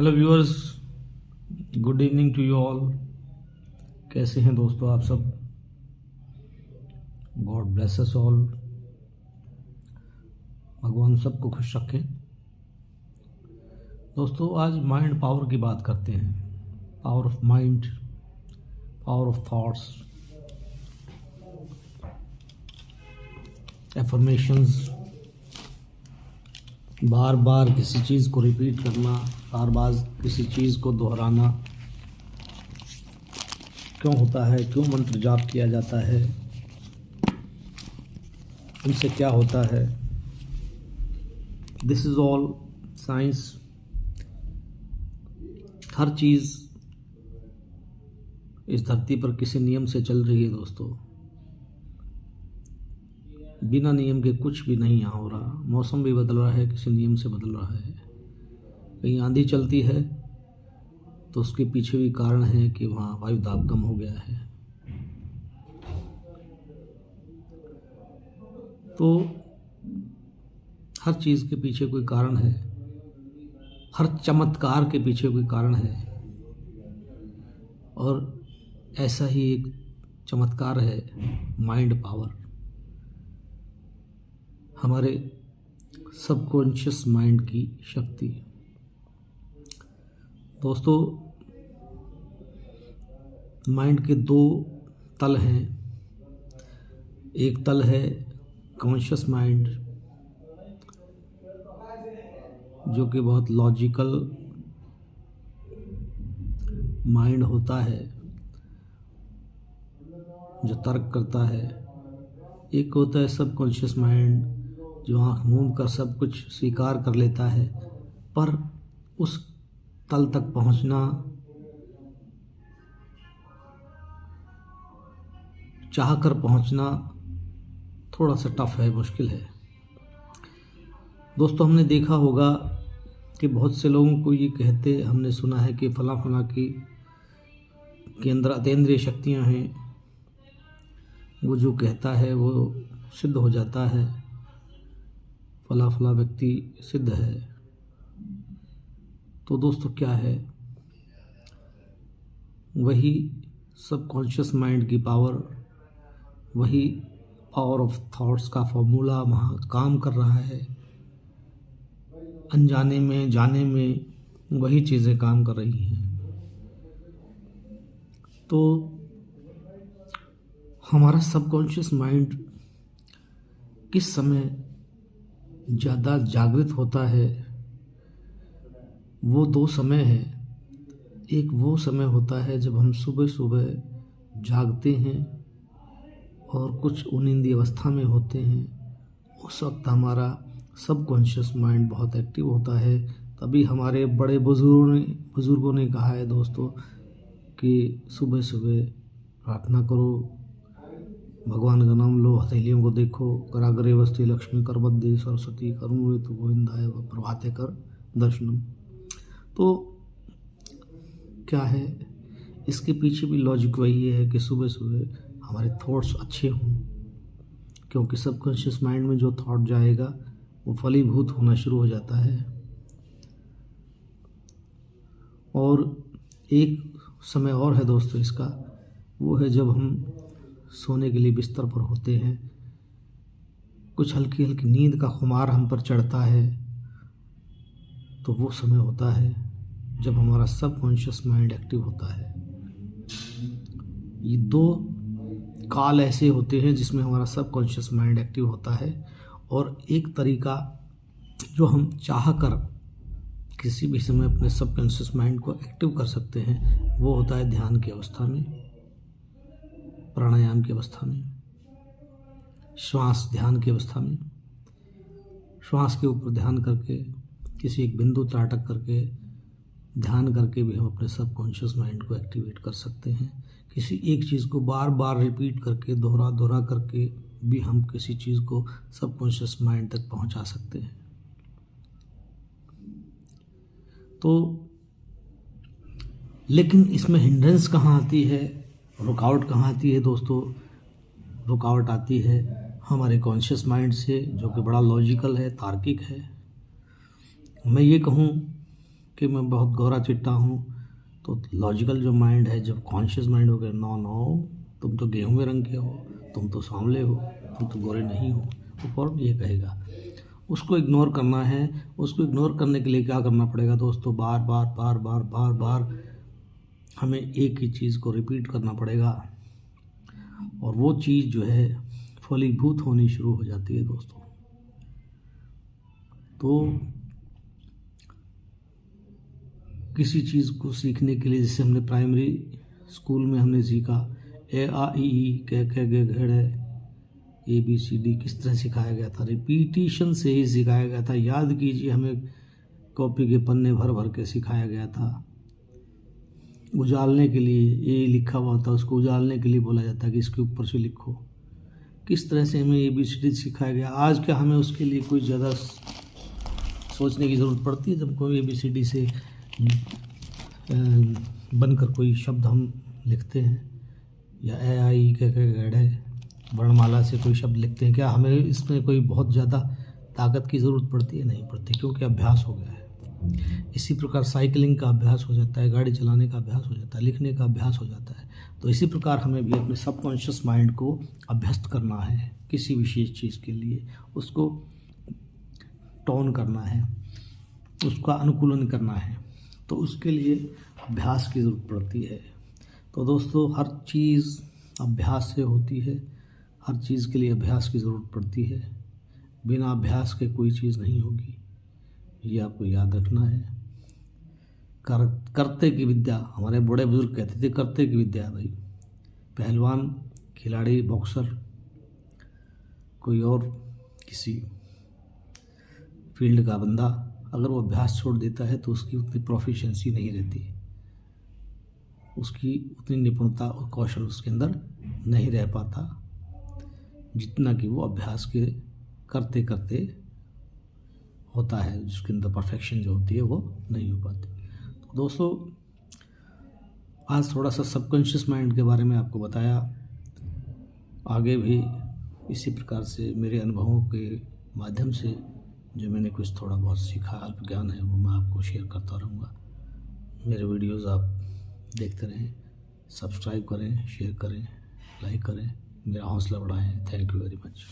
Hello viewers, good evening to you all. कैसे हैं दोस्तों आप सब? God bless us all. भगवान सबको खुश रखें। दोस्तों आज माइंड पावर की बात करते हैं। Power of mind, power of thoughts, affirmations, बार बार किसी चीज़ को रिपीट करना, बार बार किसी चीज़ को दोहराना, क्यों होता है, क्यों मंत्र जाप किया जाता है, उनसे क्या होता है। This is all science. हर चीज़ इस धरती पर किसी नियम से चल रही है दोस्तों। बिना नियम के कुछ भी नहीं यहाँ हो रहा। मौसम भी बदल रहा है, किसी नियम से बदल रहा है। कहीं आंधी चलती है तो उसके पीछे भी कारण है कि वहाँ वायु दाब कम हो गया है। तो हर चीज़ के पीछे कोई कारण है, हर चमत्कार के पीछे कोई कारण है। और ऐसा ही एक चमत्कार है माइंड पावर। हमारे सबकॉन्शियस माइंड की शक्ति। दोस्तों माइंड के दो तल हैं। एक तल है कॉन्शियस माइंड, जो कि बहुत लॉजिकल माइंड होता है, जो तर्क करता है। एक होता है सबकॉन्शियस माइंड, जो आँख मूंद कर सब कुछ स्वीकार कर लेता है, पर उस तल तक पहुंचना, चाह कर पहुंचना थोड़ा सा टफ है, मुश्किल है। दोस्तों हमने देखा होगा कि बहुत से लोगों को ये कहते हमने सुना है कि फला फला की केंद्र अतीन्द्रिय शक्तियां हैं, वो जो कहता है वो सिद्ध हो जाता है, फला फला व्यक्ति सिद्ध है। तो दोस्तों क्या है? वही सबकॉन्शियस माइंड की पावर, वही पावर ऑफ थॉट्स का फॉर्मूला वहाँ काम कर रहा है। अनजाने में जाने में वही चीज़ें काम कर रही हैं। तो हमारा सबकॉन्शियस माइंड किस समय ज़्यादा जागृत होता है, वो दो समय है। एक वो समय होता है जब हम सुबह सुबह जागते हैं और कुछ उनिंदी अवस्था में होते हैं। उस वक्त हमारा सबकॉन्शियस माइंड बहुत एक्टिव होता है। तभी हमारे बड़े बुजुर्गों ने कहा है दोस्तों कि सुबह सुबह प्रार्थना करो, भगवान का नाम लो, हथेलियों को देखो, कराग्रे वस्ती लक्ष्मी करबद्दे सरस्वती करुणे तो गोविंदाय व प्रभाते कर दर्शनम। तो क्या है, इसके पीछे भी लॉजिक वही है कि सुबह सुबह हमारे थॉट्स अच्छे हों, क्योंकि सबकॉन्शियस माइंड में जो थॉट जाएगा वो फलीभूत होना शुरू हो जाता है। और एक समय और है दोस्तों इसका, वो है जब हम सोने के लिए बिस्तर पर होते हैं, कुछ हल्की हल्की नींद का खुमार हम पर चढ़ता है, तो वो समय होता है जब हमारा सबकॉन्शियस माइंड एक्टिव होता है। ये दो काल ऐसे होते हैं जिसमें हमारा सबकॉन्शियस माइंड एक्टिव होता है। और एक तरीका जो हम चाह कर किसी भी समय अपने सबकॉन्शियस माइंड को एक्टिव कर सकते हैं, वो होता है ध्यान की अवस्था में, प्राणायाम की अवस्था में, श्वास ध्यान की अवस्था में। श्वास के ऊपर ध्यान करके, किसी एक बिंदु त्राटक करके ध्यान करके भी हम अपने सबकॉन्शियस माइंड को एक्टिवेट कर सकते हैं। किसी एक चीज़ को बार बार रिपीट करके, दोहरा दोहरा करके भी हम किसी चीज़ को सबकॉन्शियस माइंड तक पहुंचा सकते हैं। तो लेकिन इसमें हिंड्रेंस कहाँ आती है, रुकावट कहाँ आती है दोस्तों? रुकावट आती है हमारे कॉन्शियस माइंड से, जो कि बड़ा लॉजिकल है, तार्किक है। मैं ये कहूँ कि मैं बहुत गोरा चिट्टा हूँ, तो लॉजिकल जो माइंड है, जब कॉन्शियस माइंड हो गया नो नो तुम तो गेहूँ रंग के हो, तुम तो सांवले हो, तुम तो गोरे नहीं हो, तो फौरन ये कहेगा। उसको इग्नोर करना है। उसको इग्नोर करने के लिए क्या करना पड़ेगा दोस्तों, बार बार बार बार बार बार हमें एक ही चीज़ को रिपीट करना पड़ेगा, और वो चीज़ जो है फलीभूत होनी शुरू हो जाती है दोस्तों। तो किसी चीज़ को सीखने के लिए, जैसे हमने प्राइमरी स्कूल में हमने सीखा ए आ ई ई क ख ग घ ABCD किस तरह सिखाया गया था, रिपीटिशन से ही सिखाया गया था। याद कीजिए, हमें कॉपी के पन्ने भर भर के सिखाया गया था। उजालने के लिए ए लिखा हुआ होता है, उसको उजालने के लिए बोला जाता है कि इसके ऊपर से लिखो। किस तरह से हमें ABCD सिखाया गया। आज क्या हमें उसके लिए कोई ज़्यादा सोचने की ज़रूरत पड़ती है? जब कोई ABCD से बनकर कोई शब्द हम लिखते हैं, या ए आ ई क ख ग वर्णमाला से कोई शब्द लिखते हैं, क्या हमें इसमें कोई बहुत ज़्यादा ताकत की ज़रूरत पड़ती है? नहीं पड़ती, क्योंकि अभ्यास हो गया है। इसी प्रकार साइकिलिंग का अभ्यास हो जाता है, गाड़ी चलाने का अभ्यास हो जाता है, लिखने का अभ्यास हो जाता है। तो इसी प्रकार हमें भी अपने सबकॉन्शियस माइंड को अभ्यस्त करना है किसी विशेष चीज़ के लिए, उसको टोन करना है, उसका अनुकूलन करना है। तो उसके लिए अभ्यास की ज़रूरत पड़ती है। तो दोस्तों, हर चीज़ अभ्यास से होती है, हर चीज़ के लिए अभ्यास की ज़रूरत पड़ती है। बिना अभ्यास के कोई चीज़ नहीं होगी, ये आपको याद रखना है। करते की विद्या, हमारे बड़े बुजुर्ग कहते थे, करते की विद्या है भाई। पहलवान, खिलाड़ी, बॉक्सर, कोई और किसी फील्ड का बंदा, अगर वो अभ्यास छोड़ देता है तो उसकी उतनी प्रोफिशिएंसी नहीं रहती, उसकी उतनी निपुणता और कौशल उसके अंदर नहीं रह पाता, जितना कि वो अभ्यास के करते करते होता है, जिसके अंदर परफेक्शन जो होती है वो नहीं हो पाती। तो दोस्तों, आज थोड़ा सा सबकॉन्शियस माइंड के बारे में आपको बताया। आगे भी इसी प्रकार से मेरे अनुभवों के माध्यम से जो मैंने कुछ थोड़ा बहुत सीखा, अल्प ज्ञान है, वो मैं आपको शेयर करता रहूँगा। मेरे वीडियोज़ आप देखते रहें, सब्सक्राइब करें, शेयर करें, लाइक करें, मेरा हौसला बढ़ाएं। Thank you very much.